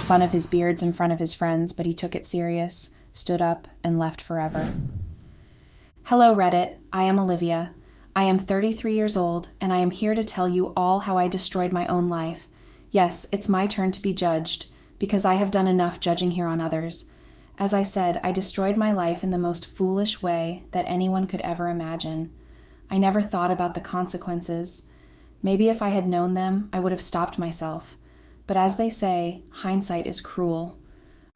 made fun of his beards in front of his friends, but he took it serious, stood up, and left forever. Hello, Reddit. I am Olivia. I am 33 years old, and I am here to tell you all how I destroyed my own life. Yes, it's my turn to be judged, because I have done enough judging here on others. As I said, I destroyed my life in the most foolish way that anyone could ever imagine. I never thought about the consequences. Maybe if I had known them, I would have stopped myself. But as they say, hindsight is cruel.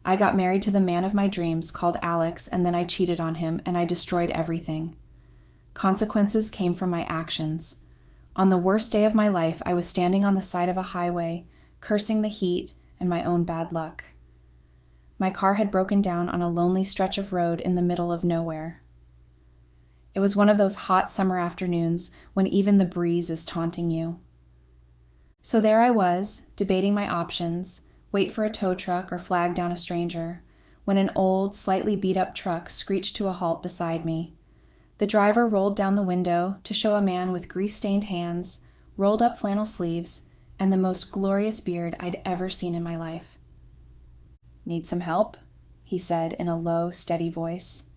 I got married to the man of my dreams, called Alex, and then I cheated on him, and I destroyed everything. Consequences came from my actions. On the worst day of my life, I was standing on the side of a highway, cursing the heat and my own bad luck. My car had broken down on a lonely stretch of road in the middle of nowhere. It was one of those hot summer afternoons when even the breeze is taunting you. So there I was, debating my options, wait for a tow truck or flag down a stranger, when an old, slightly beat-up truck screeched to a halt beside me. The driver rolled down the window to show a man with grease-stained hands, rolled-up flannel sleeves, and the most glorious beard I'd ever seen in my life. "Need some help?" he said in a low, steady voice.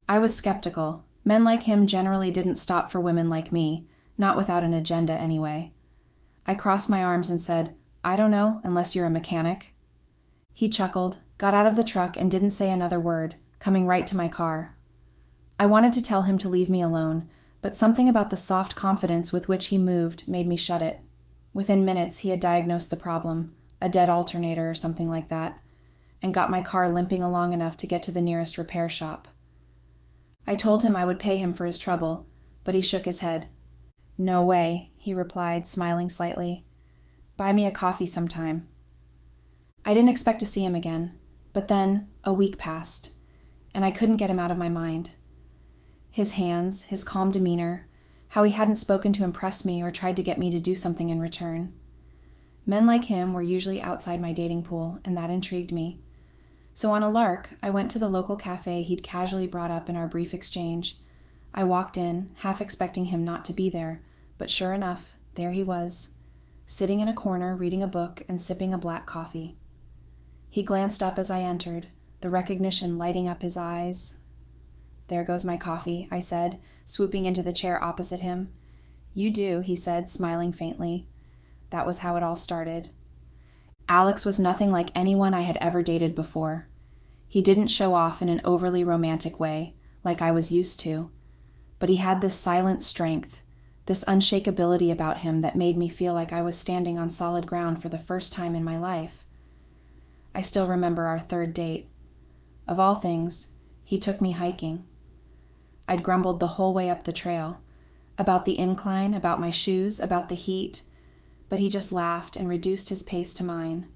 I was skeptical. Men like him generally didn't stop for women like me, not without an agenda anyway. I crossed my arms and said, "I don't know, unless you're a mechanic." He chuckled, got out of the truck, and didn't say another word, coming right to my car. I wanted to tell him to leave me alone, but something about the soft confidence with which he moved made me shut it. Within minutes, he had diagnosed the problem, a dead alternator or something like that, and got my car limping along enough to get to the nearest repair shop. I told him I would pay him for his trouble, but he shook his head. "No way," he replied, smiling slightly. "Buy me a coffee sometime." I didn't expect to see him again, but then a week passed, and I couldn't get him out of my mind. His hands, his calm demeanor, how he hadn't spoken to impress me or tried to get me to do something in return. Men like him were usually outside my dating pool, and that intrigued me. So on a lark, I went to the local cafe he'd casually brought up in our brief exchange. I walked in, half expecting him not to be there, but sure enough, there he was, sitting in a corner reading a book and sipping a black coffee. He glanced up as I entered, the recognition lighting up his eyes. "There goes my coffee," I said, swooping into the chair opposite him. "You do," he said, smiling faintly. That was how it all started. Alex was nothing like anyone I had ever dated before. He didn't show off in an overly romantic way, like I was used to, but he had this silent strength, this unshakability about him that made me feel like I was standing on solid ground for the first time in my life. I still remember our third date. Of all things, he took me hiking. I'd grumbled the whole way up the trail, about the incline, about my shoes, about the heat, but he just laughed and reduced his pace to mine.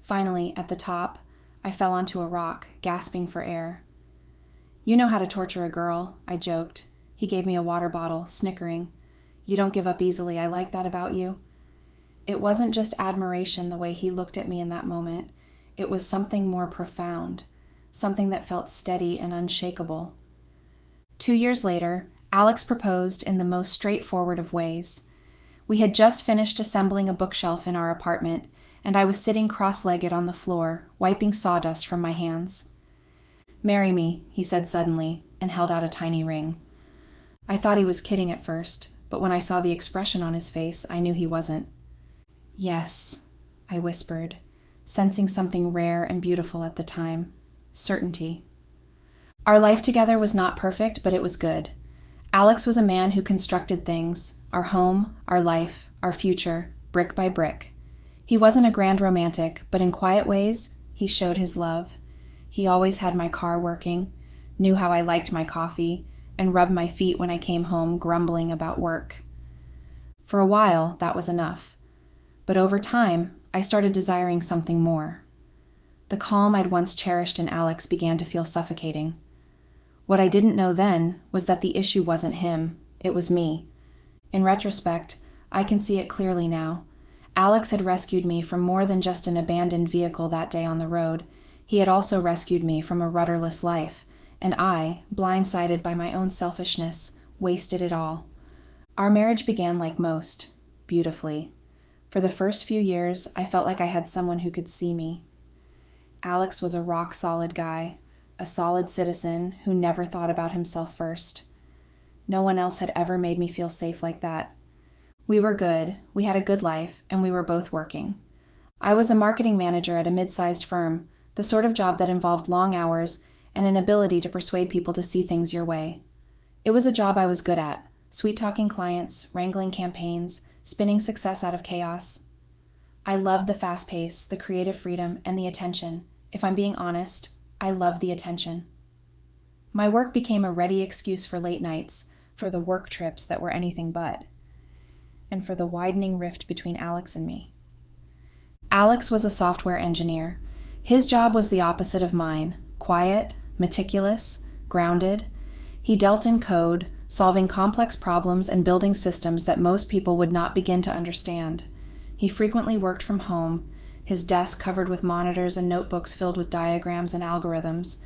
Finally, at the top, I fell onto a rock, gasping for air. "You know how to torture a girl," I joked. He gave me a water bottle, snickering. "You don't give up easily. I like that about you." It wasn't just admiration the way he looked at me in that moment. It was something more profound, something that felt steady and unshakable. 2 years later, Alex proposed in the most straightforward of ways. We had just finished assembling a bookshelf in our apartment, and I was sitting cross-legged on the floor, wiping sawdust from my hands. "Marry me," he said suddenly, and held out a tiny ring. I thought he was kidding at first, but when I saw the expression on his face, I knew he wasn't. "Yes," I whispered, sensing something rare and beautiful at the time. Certainty. Our life together was not perfect, but it was good. Alex was a man who constructed things, our home, our life, our future, brick by brick. He wasn't a grand romantic, but in quiet ways, he showed his love. He always had my car working, knew how I liked my coffee, and rubbed my feet when I came home grumbling about work. For a while, that was enough. But over time, I started desiring something more. The calm I'd once cherished in Alex began to feel suffocating. What I didn't know then was that the issue wasn't him, it was me. In retrospect, I can see it clearly now. Alex had rescued me from more than just an abandoned vehicle that day on the road. He had also rescued me from a rudderless life, and I, blindsided by my own selfishness, wasted it all. Our marriage began like most, beautifully. For the first few years, I felt like I had someone who could see me. Alex was a rock-solid guy, a solid citizen who never thought about himself first. No one else had ever made me feel safe like that. We were good, we had a good life, and we were both working. I was a marketing manager at a mid-sized firm, the sort of job that involved long hours and an ability to persuade people to see things your way. It was a job I was good at, sweet-talking clients, wrangling campaigns, spinning success out of chaos. I loved the fast pace, the creative freedom, and the attention. If I'm being honest, I loved the attention. My work became a ready excuse for late nights, for the work trips that were anything but, and for the widening rift between Alex and me. Alex was a software engineer. His job was the opposite of mine, quiet, meticulous, grounded. He dealt in code, solving complex problems and building systems that most people would not begin to understand. He frequently worked from home, his desk covered with monitors and notebooks filled with diagrams and algorithms.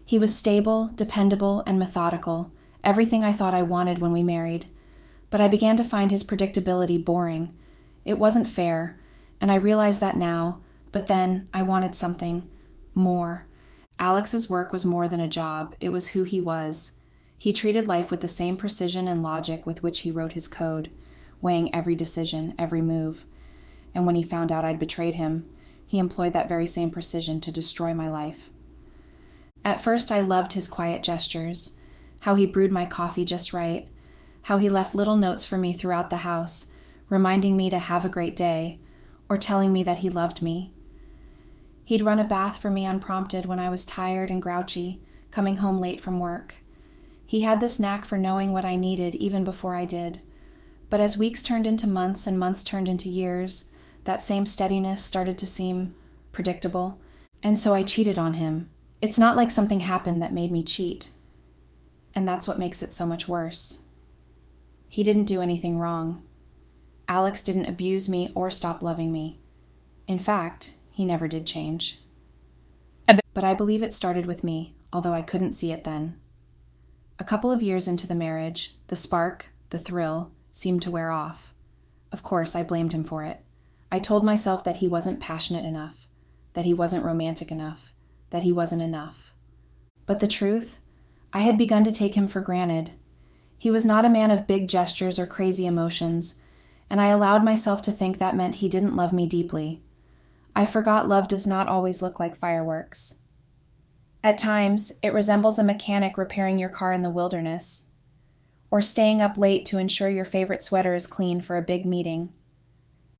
He was stable, dependable, and methodical, everything I thought I wanted when we married. But I began to find his predictability boring. It wasn't fair, and I realize that now, but then I wanted something more. Alex's work was more than a job, it was who he was. He treated life with the same precision and logic with which he wrote his code, weighing every decision, every move. And when he found out I'd betrayed him, he employed that very same precision to destroy my life. At first I loved his quiet gestures, how he brewed my coffee just right, how he left little notes for me throughout the house, reminding me to have a great day, or telling me that he loved me. He'd run a bath for me unprompted when I was tired and grouchy, coming home late from work. He had this knack for knowing what I needed even before I did. But as weeks turned into months and months turned into years, that same steadiness started to seem predictable, and so I cheated on him. It's not like something happened that made me cheat, and that's what makes it so much worse. He didn't do anything wrong. Alex didn't abuse me or stop loving me. In fact, he never did change. But I believe it started with me, although I couldn't see it then. A couple of years into the marriage, the spark, the thrill, seemed to wear off. Of course, I blamed him for it. I told myself that he wasn't passionate enough, that he wasn't romantic enough, that he wasn't enough. But the truth? I had begun to take him for granted. He was not a man of big gestures or crazy emotions, and I allowed myself to think that meant he didn't love me deeply. I forgot love does not always look like fireworks. At times, it resembles a mechanic repairing your car in the wilderness, or staying up late to ensure your favorite sweater is clean for a big meeting.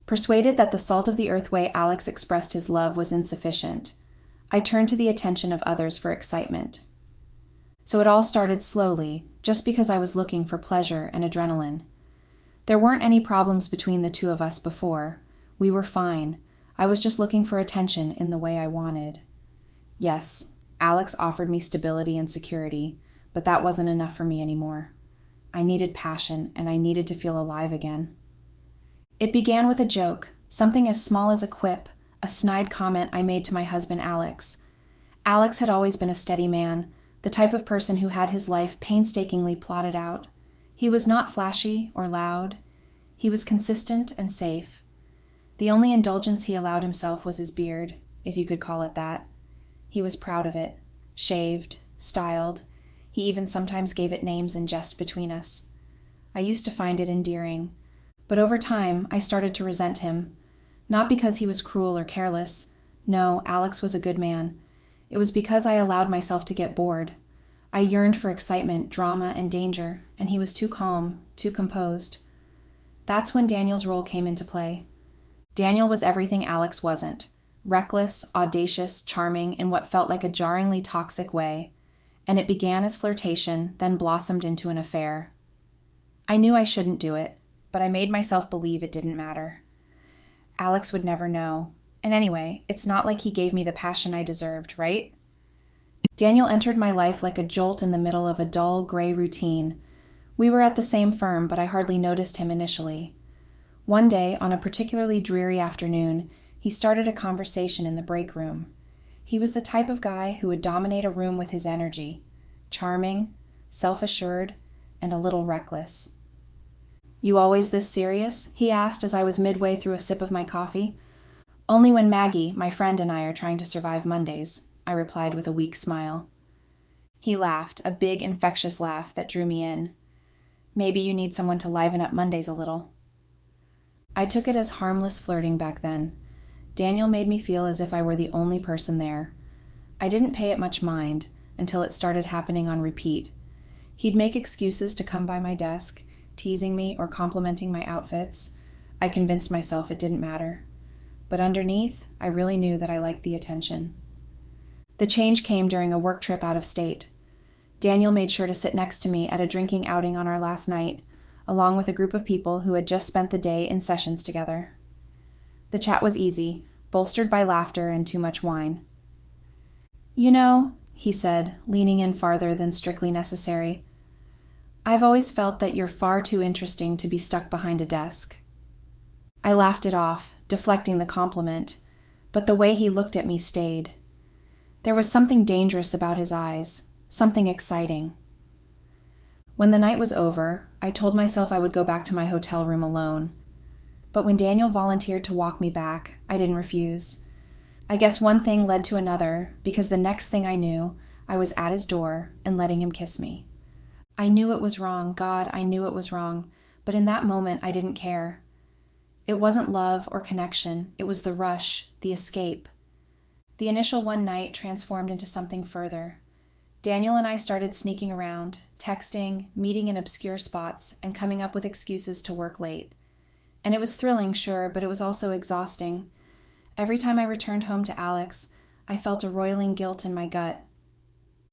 Persuaded that the salt of the earth way Alex expressed his love was insufficient, I turned to the attention of others for excitement. So it all started slowly, just because I was looking for pleasure and adrenaline. There weren't any problems between the two of us before. We were fine. I was just looking for attention in the way I wanted. Yes, Alex offered me stability and security, but that wasn't enough for me anymore. I needed passion, and I needed to feel alive again. It began with a joke, something as small as a quip, a snide comment I made to my husband Alex. Alex had always been a steady man, the type of person who had his life painstakingly plotted out. He was not flashy or loud. He was consistent and safe. The only indulgence he allowed himself was his beard, if you could call it that. He was proud of it, shaved, styled. He even sometimes gave it names in jest between us. I used to find it endearing, but over time I started to resent him. Not because he was cruel or careless. No, Alex was a good man. It was because I allowed myself to get bored. I yearned for excitement, drama, and danger, and he was too calm, too composed. That's when Daniel's role came into play. Daniel was everything Alex wasn't. Reckless, audacious, charming in what felt like a jarringly toxic way. And it began as flirtation, then blossomed into an affair. I knew I shouldn't do it, but I made myself believe it didn't matter. Alex would never know. And anyway, it's not like he gave me the passion I deserved, right? Daniel entered my life like a jolt in the middle of a dull, gray routine. We were at the same firm, but I hardly noticed him initially. One day, on a particularly dreary afternoon, he started a conversation in the break room. He was the type of guy who would dominate a room with his energy. Charming, self-assured, and a little reckless. You always this serious? He asked as I was midway through a sip of my coffee. Only when Maggie, my friend, and I are trying to survive Mondays, I replied with a weak smile. He laughed, a big, infectious laugh that drew me in. Maybe you need someone to liven up Mondays a little. I took it as harmless flirting back then. Daniel made me feel as if I were the only person there. I didn't pay it much mind until it started happening on repeat. He'd make excuses to come by my desk, teasing me or complimenting my outfits. I convinced myself it didn't matter. But underneath, I really knew that I liked the attention. The change came during a work trip out of state. Daniel made sure to sit next to me at a drinking outing on our last night, along with a group of people who had just spent the day in sessions together. The chat was easy, bolstered by laughter and too much wine. You know, he said, leaning in farther than strictly necessary, I've always felt that you're far too interesting to be stuck behind a desk. I laughed it off, deflecting the compliment, but the way he looked at me stayed. There was something dangerous about his eyes, something exciting. When the night was over, I told myself I would go back to my hotel room alone. But when Daniel volunteered to walk me back, I didn't refuse. I guess one thing led to another, because the next thing I knew, I was at his door and letting him kiss me. I knew it was wrong, God, I knew it was wrong, but in that moment I didn't care. It wasn't love or connection, it was the rush, the escape. The initial one night transformed into something further. Daniel and I started sneaking around, texting, meeting in obscure spots, and coming up with excuses to work late. And it was thrilling, sure, but it was also exhausting. Every time I returned home to Alex, I felt a roiling guilt in my gut.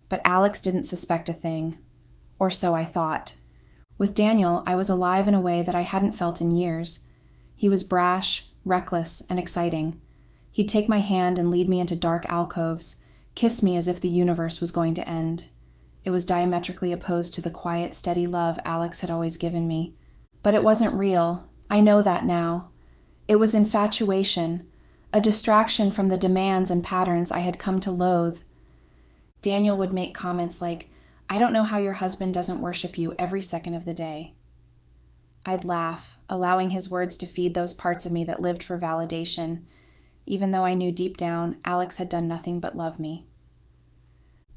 But Alex didn't suspect a thing. Or so I thought. With Daniel, I was alive in a way that I hadn't felt in years. He was brash, reckless, and exciting. He'd take my hand and lead me into dark alcoves, kiss me as if the universe was going to end. It was diametrically opposed to the quiet, steady love Alex had always given me. But it wasn't real. I know that now. It was infatuation, a distraction from the demands and patterns I had come to loathe. Daniel would make comments like, I don't know how your husband doesn't worship you every second of the day. I'd laugh, allowing his words to feed those parts of me that lived for validation, even though I knew deep down Alex had done nothing but love me.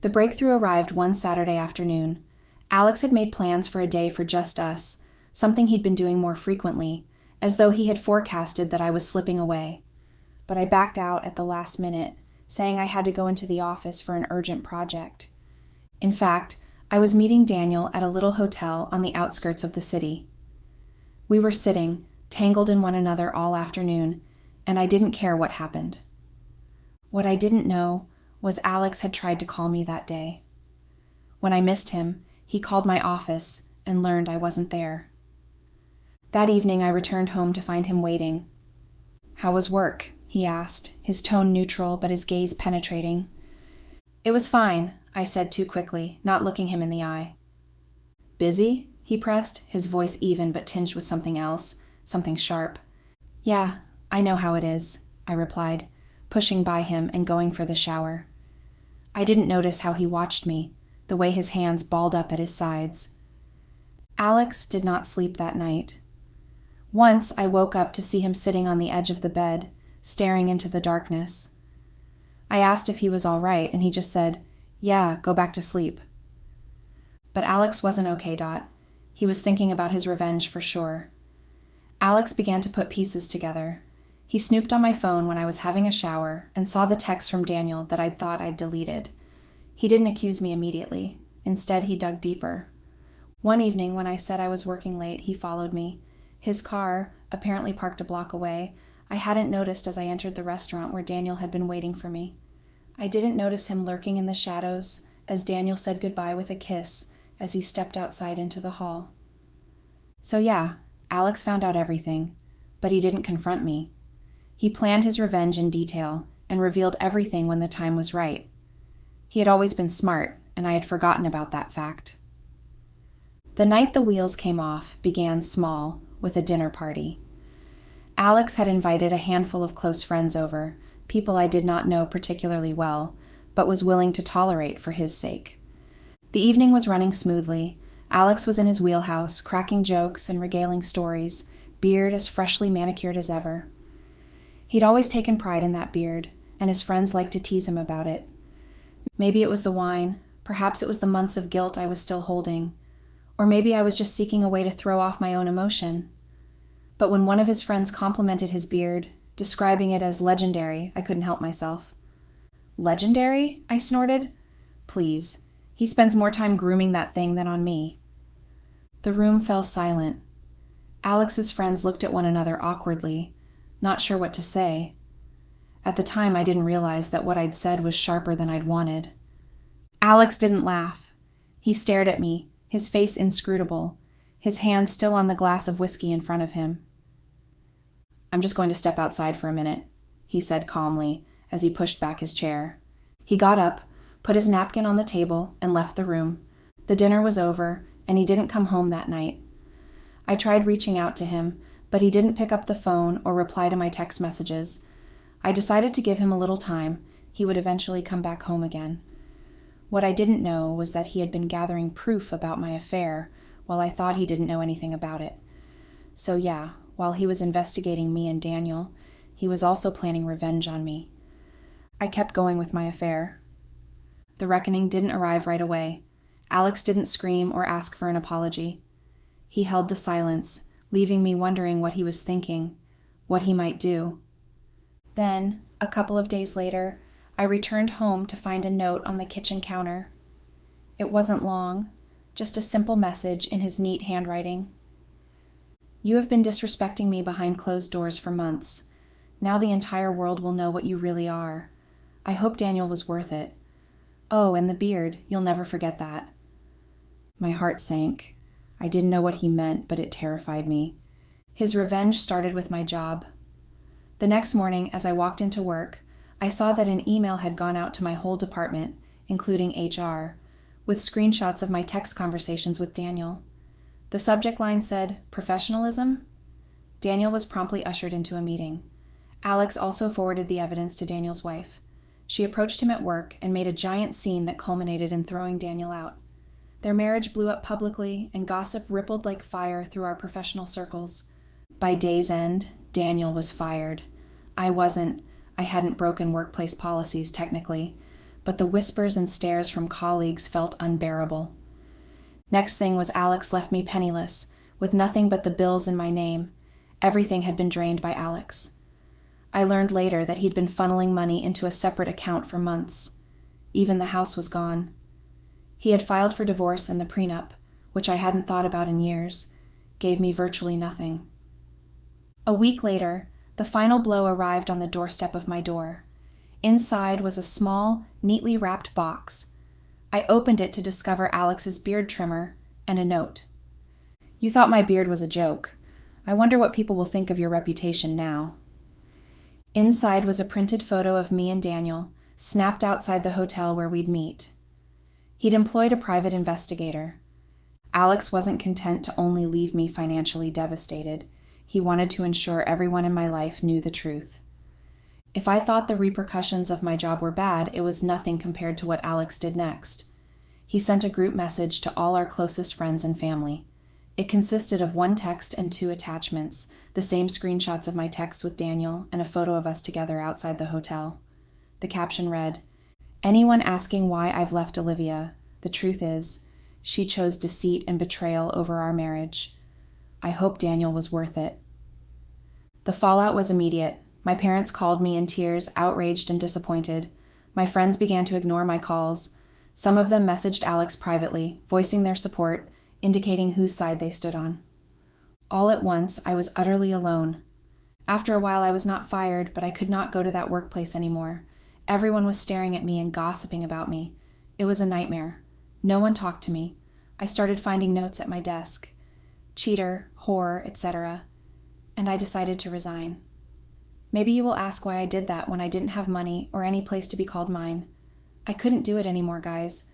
The breakthrough arrived one Saturday afternoon. Alex had made plans for a day for just us, something he'd been doing more frequently, as though he had forecasted that I was slipping away. But I backed out at the last minute, saying I had to go into the office for an urgent project. In fact, I was meeting Daniel at a little hotel on the outskirts of the city. We were sitting, tangled in one another all afternoon, and I didn't care what happened. What I didn't know was Alex had tried to call me that day. When I missed him, he called my office and learned I wasn't there. That evening I returned home to find him waiting. How was work? He asked, his tone neutral but his gaze penetrating. It was fine, I said too quickly, not looking him in the eye. Busy? He pressed, his voice even but tinged with something else, something sharp. Yeah, I know how it is, I replied, pushing by him and going for the shower. I didn't notice how he watched me, the way his hands balled up at his sides. Alex did not sleep that night. Once I woke up to see him sitting on the edge of the bed, staring into the darkness. I asked if he was all right, and he just said, Yeah, go back to sleep. But Alex wasn't okay, Dot. He was thinking about his revenge for sure. Alex began to put pieces together. He snooped on my phone when I was having a shower and saw the text from Daniel that I'd thought I'd deleted. He didn't accuse me immediately. Instead, he dug deeper. One evening when I said I was working late, he followed me. His car, apparently parked a block away, I hadn't noticed as I entered the restaurant where Daniel had been waiting for me. I didn't notice him lurking in the shadows as Daniel said goodbye with a kiss as he stepped outside into the hall. So yeah, Alex found out everything, but he didn't confront me. He planned his revenge in detail and revealed everything when the time was right. He had always been smart, and I had forgotten about that fact. The night the wheels came off began small, with a dinner party. Alex had invited a handful of close friends over, people I did not know particularly well, but was willing to tolerate for his sake. The evening was running smoothly. Alex was in his wheelhouse, cracking jokes and regaling stories, beard as freshly manicured as ever. He'd always taken pride in that beard, and his friends liked to tease him about it. Maybe it was the wine, perhaps it was the months of guilt I was still holding, or maybe I was just seeking a way to throw off my own emotion. But when one of his friends complimented his beard, describing it as legendary, I couldn't help myself. Legendary? I snorted. Please, he spends more time grooming that thing than on me. The room fell silent. Alex's friends looked at one another awkwardly, not sure what to say. At the time, I didn't realize that what I'd said was sharper than I'd wanted. Alex didn't laugh. He stared at me, his face inscrutable, his hand still on the glass of whiskey in front of him. "I'm just going to step outside for a minute," he said calmly as he pushed back his chair. He got up, put his napkin on the table, and left the room. The dinner was over, and he didn't come home that night. I tried reaching out to him, but he didn't pick up the phone or reply to my text messages. I decided to give him a little time. He would eventually come back home again. What I didn't know was that he had been gathering proof about my affair while I thought he didn't know anything about it. So yeah, while he was investigating me and Daniel, he was also planning revenge on me. I kept going with my affair. The reckoning didn't arrive right away. Alex didn't scream or ask for an apology. He held the silence, leaving me wondering what he was thinking, what he might do. Then, a couple of days later, I returned home to find a note on the kitchen counter. It wasn't long, just a simple message in his neat handwriting. "You have been disrespecting me behind closed doors for months. Now the entire world will know what you really are. I hope Daniel was worth it. Oh, and the beard, you'll never forget that." My heart sank. I didn't know what he meant, but it terrified me. His revenge started with my job. The next morning, as I walked into work, I saw that an email had gone out to my whole department, including HR, with screenshots of my text conversations with Daniel. The subject line said, "Professionalism?" Daniel was promptly ushered into a meeting. Alex also forwarded the evidence to Daniel's wife. She approached him at work and made a giant scene that culminated in throwing Daniel out. Their marriage blew up publicly, and gossip rippled like fire through our professional circles. By day's end, Daniel was fired. I wasn't. I hadn't broken workplace policies, technically, but the whispers and stares from colleagues felt unbearable. Next thing was Alex left me penniless, with nothing but the bills in my name. Everything had been drained by Alex. I learned later that he'd been funneling money into a separate account for months. Even the house was gone. He had filed for divorce, and the prenup, which I hadn't thought about in years, gave me virtually nothing. A week later, the final blow arrived on the doorstep of my door. Inside was a small, neatly wrapped box. I opened it to discover Alex's beard trimmer and a note. "You thought my beard was a joke. I wonder what people will think of your reputation now." Inside was a printed photo of me and Daniel, snapped outside the hotel where we'd meet. He'd employed a private investigator. Alex wasn't content to only leave me financially devastated. He wanted to ensure everyone in my life knew the truth. If I thought the repercussions of my job were bad, it was nothing compared to what Alex did next. He sent a group message to all our closest friends and family. It consisted of one text and two attachments, the same screenshots of my texts with Daniel and a photo of us together outside the hotel. The caption read, "Anyone asking why I've left Olivia, the truth is, she chose deceit and betrayal over our marriage. I hope Daniel was worth it." The fallout was immediate. My parents called me in tears, outraged and disappointed. My friends began to ignore my calls. Some of them messaged Alex privately, voicing their support, indicating whose side they stood on. All at once, I was utterly alone. After a while, I was not fired, but I could not go to that workplace anymore. Everyone was staring at me and gossiping about me. It was a nightmare. No one talked to me. I started finding notes at my desk. Cheater, whore, etc. And I decided to resign. Maybe you will ask why I did that when I didn't have money or any place to be called mine. I couldn't do it anymore, guys,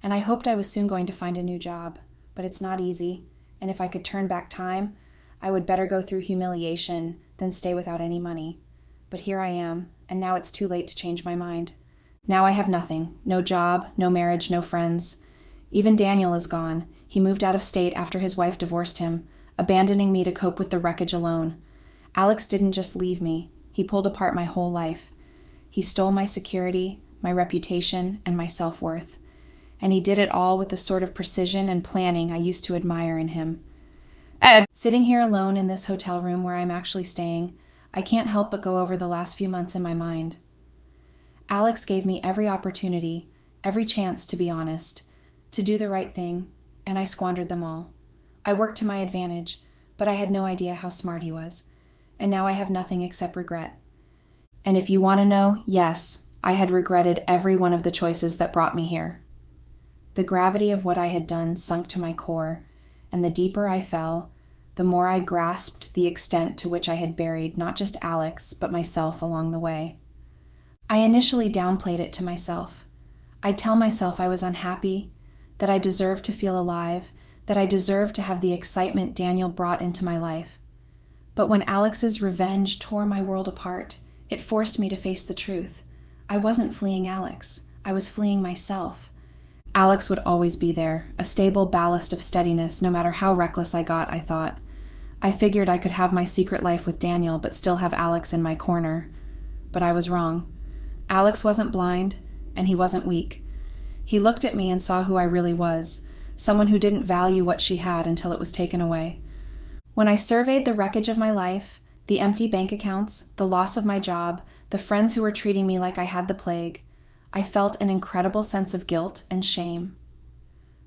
and I hoped I was soon going to find a new job, but it's not easy, and if I could turn back time, I would better go through humiliation than stay without any money. But here I am, and now it's too late to change my mind. Now I have nothing, no job, no marriage, no friends. Even Daniel is gone. He moved out of state after his wife divorced him, abandoning me to cope with the wreckage alone. Alex didn't just leave me. He pulled apart my whole life. He stole my security, my reputation, and my self-worth. And he did it all with the sort of precision and planning I used to admire in him. Sitting here alone in this hotel room where I'm actually staying, I can't help but go over the last few months in my mind. Alex gave me every opportunity, every chance to be honest, to do the right thing, and I squandered them all. I worked to my advantage, but I had no idea how smart he was, and now I have nothing except regret. And if you want to know, yes, I had regretted every one of the choices that brought me here. The gravity of what I had done sunk to my core, and the deeper I fell, the more I grasped the extent to which I had buried not just Alex, but myself along the way. I initially downplayed it to myself. I'd tell myself I was unhappy, that I deserved to feel alive, that I deserved to have the excitement Daniel brought into my life. But when Alex's revenge tore my world apart, it forced me to face the truth. I wasn't fleeing Alex. I was fleeing myself. Alex would always be there, a stable ballast of steadiness, no matter how reckless I got, I thought. I figured I could have my secret life with Daniel, but still have Alex in my corner. But I was wrong. Alex wasn't blind, and he wasn't weak. He looked at me and saw who I really was, someone who didn't value what she had until it was taken away. When I surveyed the wreckage of my life, the empty bank accounts, the loss of my job, the friends who were treating me like I had the plague, I felt an incredible sense of guilt and shame.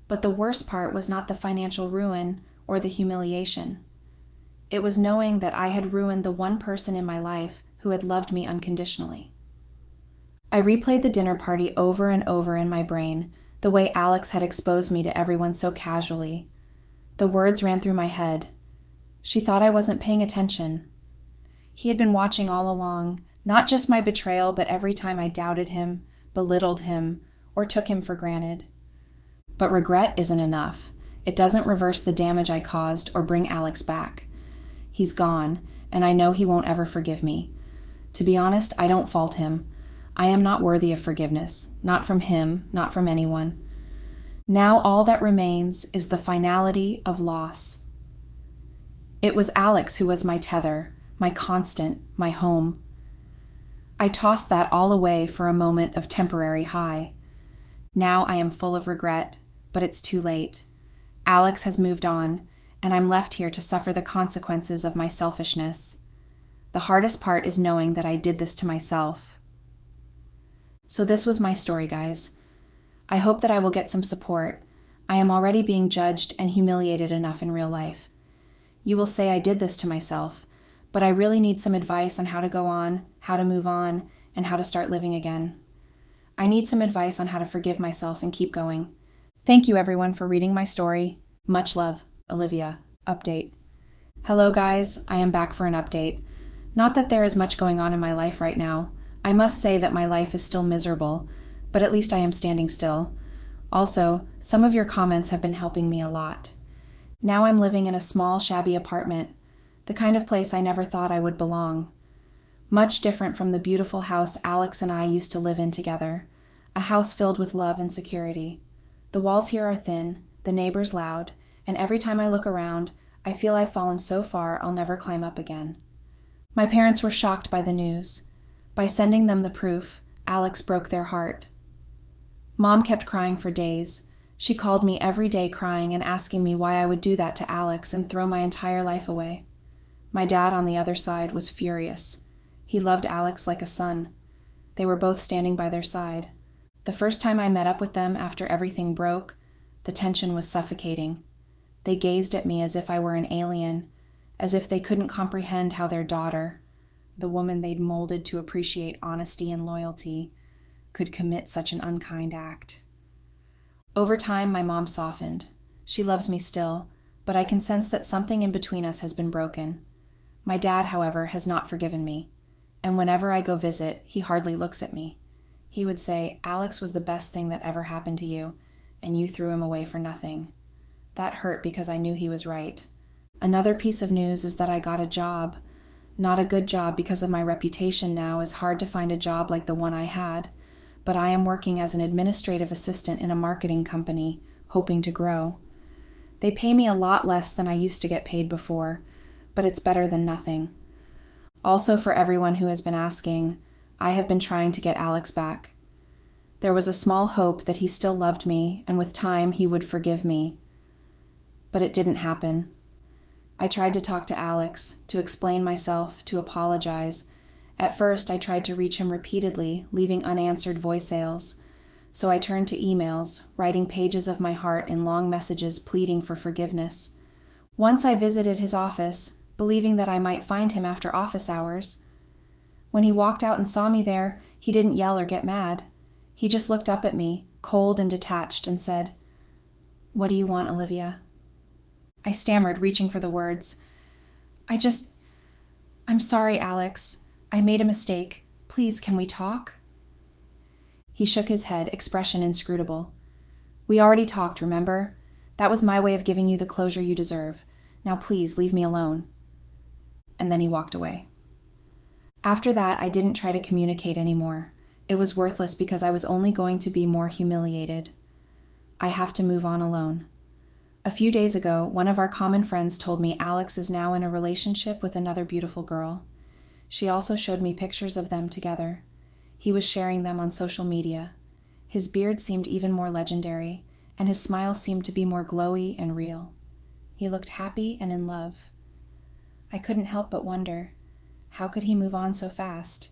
But the worst part was not the financial ruin or the humiliation. It was knowing that I had ruined the one person in my life who had loved me unconditionally. I replayed the dinner party over and over in my brain, the way Alex had exposed me to everyone so casually. The words ran through my head. She thought I wasn't paying attention. He had been watching all along, not just my betrayal, but every time I doubted him, belittled him, or took him for granted. But regret isn't enough. It doesn't reverse the damage I caused or bring Alex back. He's gone, and I know he won't ever forgive me. To be honest, I don't fault him. I am not worthy of forgiveness, not from him, not from anyone. Now all that remains is the finality of loss. It was Alex who was my tether, my constant, my home. I tossed that all away for a moment of temporary high. Now I am full of regret, but it's too late. Alex has moved on, and I'm left here to suffer the consequences of my selfishness. The hardest part is knowing that I did this to myself. So this was my story, guys. I hope that I will get some support. I am already being judged and humiliated enough in real life. You will say I did this to myself, but I really need some advice on how to go on, how to move on, and how to start living again. I need some advice on how to forgive myself and keep going. Thank you, everyone, for reading my story. Much love, Olivia. Update. Hello, guys. I am back for an update. Not that there is much going on in my life right now. I must say that my life is still miserable, but at least I am standing still. Also, some of your comments have been helping me a lot. Now I'm living in a small, shabby apartment, the kind of place I never thought I would belong. Much different from the beautiful house Alex and I used to live in together, a house filled with love and security. The walls here are thin, the neighbors loud, and every time I look around, I feel I've fallen so far I'll never climb up again. My parents were shocked by the news. By sending them the proof, Alex broke their heart. Mom kept crying for days. She called me every day crying and asking me why I would do that to Alex and throw my entire life away. My dad, on the other side, was furious. He loved Alex like a son. They were both standing by their side. The first time I met up with them after everything broke, the tension was suffocating. They gazed at me as if I were an alien, as if they couldn't comprehend how their daughter, the woman they'd molded to appreciate honesty and loyalty, could commit such an unkind act. Over time, my mom softened. She loves me still, but I can sense that something in between us has been broken. My dad, however, has not forgiven me, and whenever I go visit, he hardly looks at me. He would say, "Alex was the best thing that ever happened to you, and you threw him away for nothing." That hurt because I knew he was right. Another piece of news is that I got a job. Not a good job because of my reputation now. It's hard to find a job like the one I had, but I am working as an administrative assistant in a marketing company, hoping to grow. They pay me a lot less than I used to get paid before, but it's better than nothing. Also, for everyone who has been asking, I have been trying to get Alex back. There was a small hope that he still loved me, and with time he would forgive me. But it didn't happen. I tried to talk to Alex, to explain myself, to apologize. At first, I tried to reach him repeatedly, leaving unanswered voicemails. So I turned to emails, writing pages of my heart in long messages pleading for forgiveness. Once I visited his office, believing that I might find him after office hours. When he walked out and saw me there, he didn't yell or get mad. He just looked up at me, cold and detached, and said, "What do you want, Olivia?" I stammered, reaching for the words. I'm sorry, Alex. I made a mistake. Please, can we talk?" He shook his head, expression inscrutable. "We already talked, remember? That was my way of giving you the closure you deserve. Now please, leave me alone." And then he walked away. After that, I didn't try to communicate anymore. It was worthless because I was only going to be more humiliated. I have to move on alone. A few days ago, one of our common friends told me Alex is now in a relationship with another beautiful girl. She also showed me pictures of them together. He was sharing them on social media. His beard seemed even more legendary, and his smile seemed to be more glowy and real. He looked happy and in love. I couldn't help but wonder, how could he move on so fast?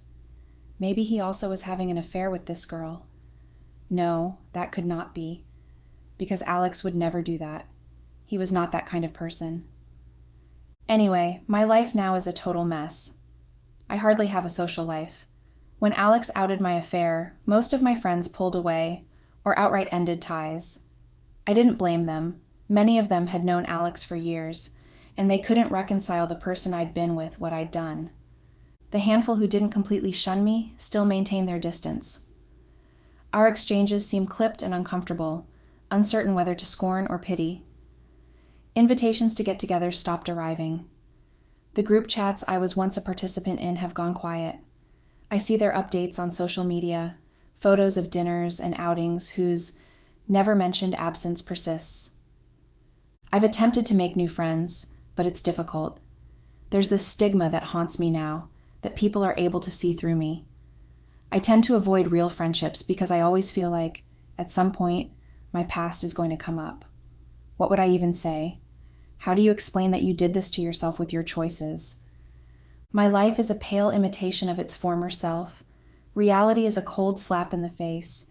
Maybe he also was having an affair with this girl. No, that could not be, because Alex would never do that. He was not that kind of person. Anyway, my life now is a total mess. I hardly have a social life. When Alex outed my affair, most of my friends pulled away or outright ended ties. I didn't blame them. Many of them had known Alex for years, and they couldn't reconcile the person I'd been with what I'd done. The handful who didn't completely shun me still maintained their distance. Our exchanges seemed clipped and uncomfortable, uncertain whether to scorn or pity. Invitations to get together stopped arriving. The group chats I was once a participant in have gone quiet. I see their updates on social media, photos of dinners and outings whose never-mentioned absence persists. I've attempted to make new friends, but it's difficult. There's this stigma that haunts me now, that people are able to see through me. I tend to avoid real friendships because I always feel like, at some point, my past is going to come up. What would I even say? How do you explain that you did this to yourself with your choices? My life is a pale imitation of its former self. Reality is a cold slap in the face.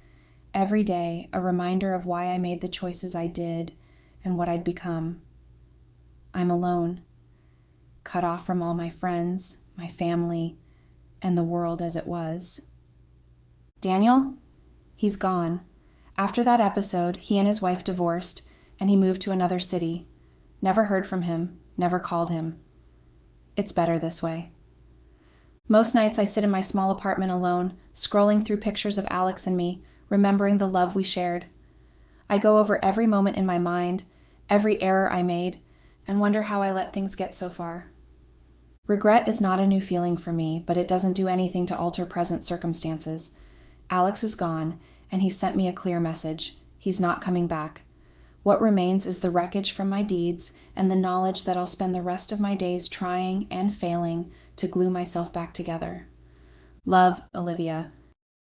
Every day, a reminder of why I made the choices I did and what I'd become. I'm alone, cut off from all my friends, my family, and the world as it was. Daniel? He's gone. After that episode, he and his wife divorced, and he moved to another city. Never heard from him, never called him. It's better this way. Most nights I sit in my small apartment alone, scrolling through pictures of Alex and me, remembering the love we shared. I go over every moment in my mind, every error I made, and wonder how I let things get so far. Regret is not a new feeling for me, but it doesn't do anything to alter present circumstances. Alex is gone, and he sent me a clear message. He's not coming back. What remains is the wreckage from my deeds and the knowledge that I'll spend the rest of my days trying and failing to glue myself back together. Love, Olivia.